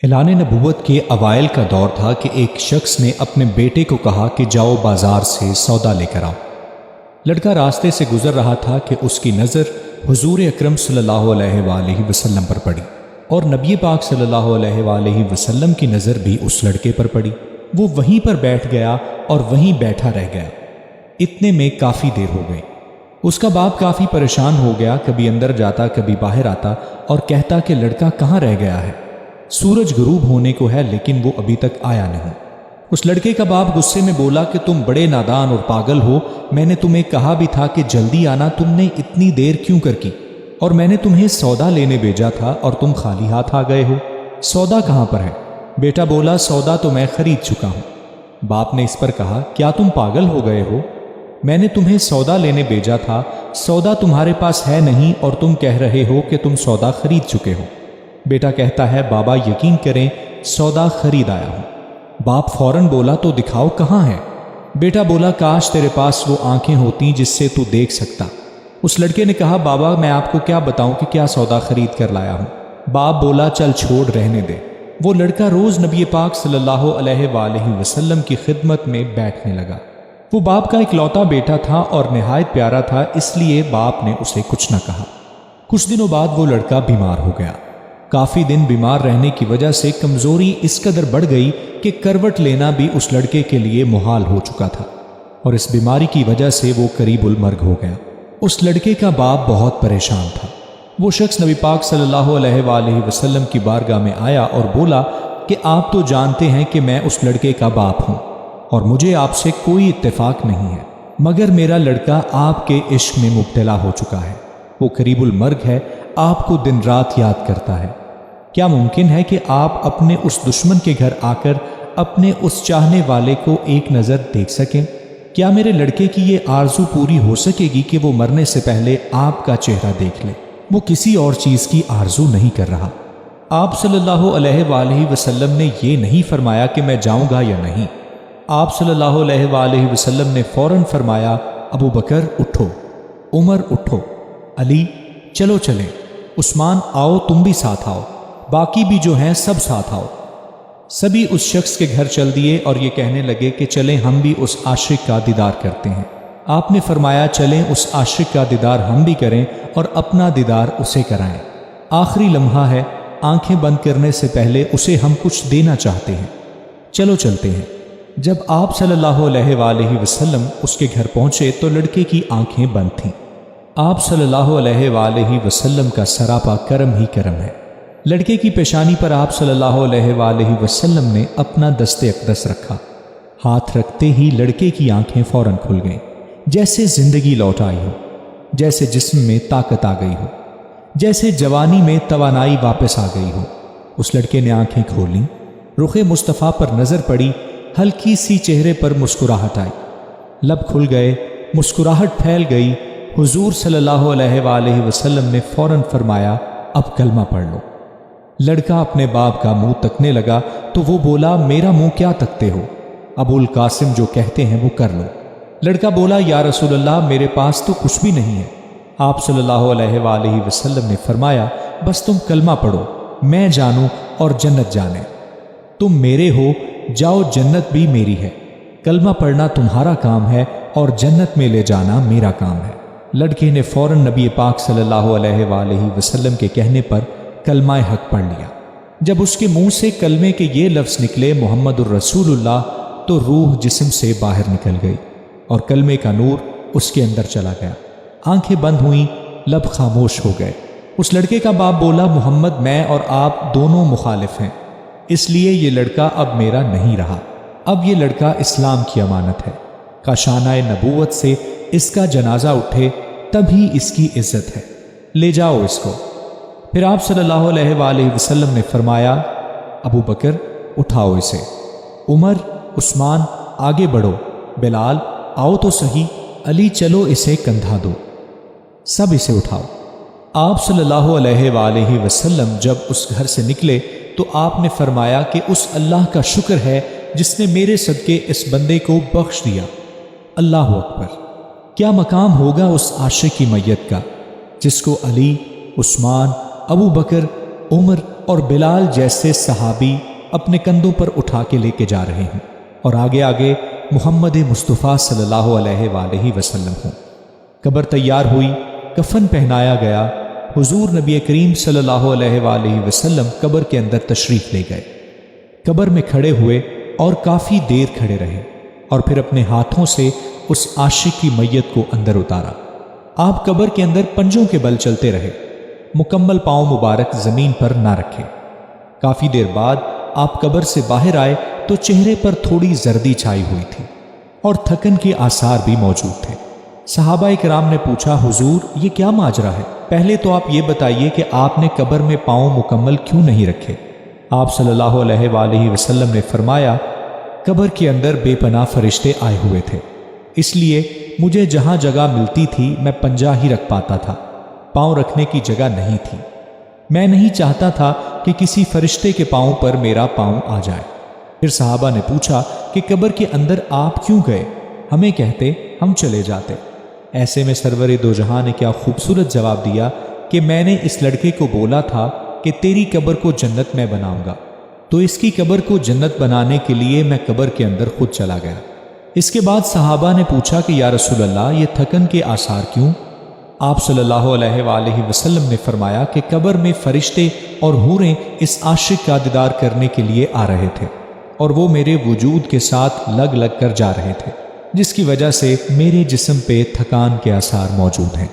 اعلان نبوت کے اوائل کا دور تھا کہ ایک شخص نے اپنے بیٹے کو کہا کہ جاؤ بازار سے سودا لے کر آؤ۔ لڑکا راستے سے گزر رہا تھا کہ اس کی نظر حضور اکرم صلی اللہ علیہ وآلہ وسلم پر پڑی اور نبی پاک صلی اللہ علیہ وآلہ وسلم کی نظر بھی اس لڑکے پر پڑی۔ وہ وہیں پر بیٹھ گیا اور وہیں بیٹھا رہ گیا۔ اتنے میں کافی دیر ہو گئی۔ اس کا باپ کافی پریشان ہو گیا، کبھی اندر جاتا کبھی باہر آتا اور کہتا کہ لڑکا کہاں رہ گیا ہے؟ سورج غروب ہونے کو ہے لیکن وہ ابھی تک آیا نہیں۔ اس لڑکے کا باپ غصے میں بولا کہ تم بڑے نادان اور پاگل ہو، میں نے تمہیں کہا بھی تھا کہ جلدی آنا، تم نے اتنی دیر کیوں کر کی؟ اور میں نے تمہیں سودا لینے بھیجا تھا اور تم خالی ہاتھ آ گئے ہو۔ سودا کہاں پر ہے؟ بیٹا بولا سودا تو میں خرید چکا ہوں۔ باپ نے اس پر کہا کیا تم پاگل ہو گئے ہو؟ میں نے تمہیں سودا لینے بھیجا تھا، سودا تمہارے پاس ہے نہیں اور تم کہہ رہے ہو کہ تم سودا خرید چکے ہو۔ بیٹا کہتا ہے بابا یقین کریں سودا خرید آیا ہوں۔ باپ فوراً بولا تو دکھاؤ کہاں ہے؟ بیٹا بولا کاش تیرے پاس وہ آنکھیں ہوتی جس سے تو دیکھ سکتا۔ اس لڑکے نے کہا بابا میں آپ کو کیا بتاؤں کہ کیا سودا خرید کر لایا ہوں۔ باپ بولا چل چھوڑ رہنے دے۔ وہ لڑکا روز نبی پاک صلی اللہ علیہ وآلہ وسلم کی خدمت میں بیٹھنے لگا۔ وہ باپ کا اکلوتا بیٹا تھا اور نہایت پیارا تھا، اس لیے باپ نے اسے کچھ نہ کہا۔ کچھ دنوں بعد وہ لڑکا بیمار ہو گیا۔ کافی دن بیمار رہنے کی وجہ سے کمزوری اس قدر بڑھ گئی کہ کروٹ لینا بھی اس لڑکے کے لیے محال ہو چکا تھا، اور اس بیماری کی وجہ سے وہ قریب المرگ ہو گیا۔ اس لڑکے کا باپ بہت پریشان تھا۔ وہ شخص نبی پاک صلی اللہ علیہ وآلہ وسلم کی بارگاہ میں آیا اور بولا کہ آپ تو جانتے ہیں کہ میں اس لڑکے کا باپ ہوں اور مجھے آپ سے کوئی اتفاق نہیں ہے، مگر میرا لڑکا آپ کے عشق میں مبتلا ہو چکا ہے، وہ قریب المرگ ہے، آپ کو دن رات یاد کرتا ہے۔ کیا ممکن ہے کہ آپ اپنے اس دشمن کے گھر آ کر اپنے اس چاہنے والے کو ایک نظر دیکھ سکیں؟ کیا میرے لڑکے کی یہ آرزو پوری ہو سکے گی کہ وہ مرنے سے پہلے آپ کا چہرہ دیکھ لے؟ وہ کسی اور چیز کی آرزو نہیں کر رہا۔ آپ صلی اللہ علیہ وآلہ وسلم نے یہ نہیں فرمایا کہ میں جاؤں گا یا نہیں۔ آپ صلی اللہ علیہ وآلہ وسلم نے فوراً فرمایا ابو بکر اٹھو، عمر اٹھو، علی چلو چلیں، عثمان آؤ تم بھی ساتھ آؤ، باقی بھی جو ہیں سب ساتھ آؤ۔ سبھی اس شخص کے گھر چل دیے اور یہ کہنے لگے کہ چلیں ہم بھی اس عاشق کا دیدار کرتے ہیں۔ آپ نے فرمایا چلیں اس عاشق کا دیدار ہم بھی کریں اور اپنا دیدار اسے کرائیں۔ آخری لمحہ ہے، آنکھیں بند کرنے سے پہلے اسے ہم کچھ دینا چاہتے ہیں، چلو چلتے ہیں۔ جب آپ صلی اللہ علیہ وآلہ وسلم اس کے گھر پہنچے تو لڑکے کی آنکھیں بند تھیں۔ آپ صلی اللہ علیہ وآلہ وسلم کا سراپا کرم ہی کرم ہے۔ لڑکے کی پیشانی پر آپ صلی اللہ علیہ وآلہ وسلم نے اپنا دست اقدس رکھا۔ ہاتھ رکھتے ہی لڑکے کی آنکھیں فوراً کھل گئیں، جیسے زندگی لوٹ آئی ہو، جیسے جسم میں طاقت آ گئی ہو، جیسے جوانی میں توانائی واپس آ گئی ہو۔ اس لڑکے نے آنکھیں کھولیں، رخ مصطفیٰ پر نظر پڑی، ہلکی سی چہرے پر مسکراہٹ آئی، لب کھل گئے، مسکراہٹ پھیل گئی۔ حضور صلی اللہ علیہ وآلہ وسلم نے فوراً فرمایا اب کلمہ پڑھ لو۔ لڑکا اپنے باپ کا منہ تکنے لگا تو وہ بولا میرا منہ کیا تکتے ہو؟ ابو القاسم جو کہتے ہیں وہ کر لو۔ لڑکا بولا یا رسول اللہ میرے پاس تو کچھ بھی نہیں ہے۔ آپ صلی اللہ علیہ وآلہ وسلم نے فرمایا بس تم کلمہ پڑھو، میں جانوں اور جنت جانے، تم میرے ہو، جاؤ جنت بھی میری ہے۔ کلمہ پڑھنا تمہارا کام ہے اور جنت میں لے جانا میرا کام ہے۔ لڑکے نے فوراً نبی پاک صلی اللہ علیہ وآلہ وسلم کے کہنے پر کلمہ حق پڑھ لیا۔ جب اس کے منہ سے کلمے کے یہ لفظ نکلے محمد الرسول اللہ، تو روح جسم سے باہر نکل گئی اور کلمے کا نور اس کے اندر چلا گیا۔ آنکھیں بند ہوئیں، لب خاموش ہو گئے۔ اس لڑکے کا باپ بولا محمد میں اور آپ دونوں مخالف ہیں، اس لیے یہ لڑکا اب میرا نہیں رہا، اب یہ لڑکا اسلام کی امانت ہے۔ کاشانہ نبوت سے اس کا جنازہ اٹھے تبھی اس کی عزت ہے، لے جاؤ اس کو۔ پھر آپ صلی اللہ علیہ وآلہ وسلم نے فرمایا ابو بکر اٹھاؤ اسے، عمر عثمان آگے بڑھو، بلال آؤ تو صحیح، علی چلو اسے کندھا دو، سب اسے اٹھاؤ۔ آپ صلی اللہ علیہ وآلہ وسلم جب اس گھر سے نکلے تو آپ نے فرمایا کہ اس اللہ کا شکر ہے جس نے میرے صدقے اس بندے کو بخش دیا۔ اللہ اکبر! کیا مقام ہوگا اس عاشق کی میت کا جس کو علی، عثمان، ابو بکر، عمر اور بلال جیسے صحابی اپنے کندھوں پر اٹھا کے لے کے جا رہے ہوں اور آگے آگے محمد مصطفیٰ صلی اللہ علیہ وآلہ وسلم ہوں۔ قبر تیار ہوئی، کفن پہنایا گیا، حضور نبی کریم صلی اللہ علیہ وآلہ وسلم قبر کے اندر تشریف لے گئے۔ قبر میں کھڑے ہوئے اور کافی دیر کھڑے رہے اور پھر اپنے ہاتھوں سے اس عاشق کی میت کو اندر اتارا۔ آپ قبر کے اندر پنجوں کے بل چلتے رہے، مکمل پاؤں مبارک زمین پر نہ رکھے۔ کافی دیر بعد آپ قبر سے باہر آئے تو چہرے پر تھوڑی زردی چھائی ہوئی تھی اور تھکن کے آثار بھی موجود تھے۔ صحابہ کرام نے پوچھا، حضور یہ کیا ماجرا ہے؟ پہلے تو آپ یہ بتائیے کہ آپ نے قبر میں پاؤں مکمل کیوں نہیں رکھے؟ آپ صلی اللہ علیہ وآلہ وسلم نے فرمایا، قبر کے اندر بے پناہ فرشتے آئے ہوئے تھے، اس لیے مجھے جہاں جگہ ملتی تھی میں پنجہ ہی رکھ پاتا تھا، پاؤں رکھنے کی جگہ نہیں تھی۔ میں نہیں چاہتا تھا کہ کسی فرشتے کے پاؤں پر میرا پاؤں آ جائے۔ پھر صحابہ نے پوچھا کہ قبر کے اندر آپ کیوں گئے؟ ہمیں کہتے ہم چلے جاتے۔ ایسے میں سرور دو جہاں نے کیا خوبصورت جواب دیا کہ میں نے اس لڑکے کو بولا تھا کہ تیری قبر کو جنت میں بناؤں گا، تو اس کی قبر کو جنت بنانے کے لیے میں قبر کے اندر خود چلا گیا۔ اس کے بعد صحابہ نے پوچھا کہ یا رسول اللہ یہ تھکن کے آثار کیوں؟ آپ صلی اللہ علیہ وآلہ وسلم نے فرمایا کہ قبر میں فرشتے اور حوریں اس عاشق کا دیدار کرنے کے لیے آ رہے تھے اور وہ میرے وجود کے ساتھ لگ لگ کر جا رہے تھے، جس کی وجہ سے میرے جسم پہ تھکان کے آثار موجود ہیں۔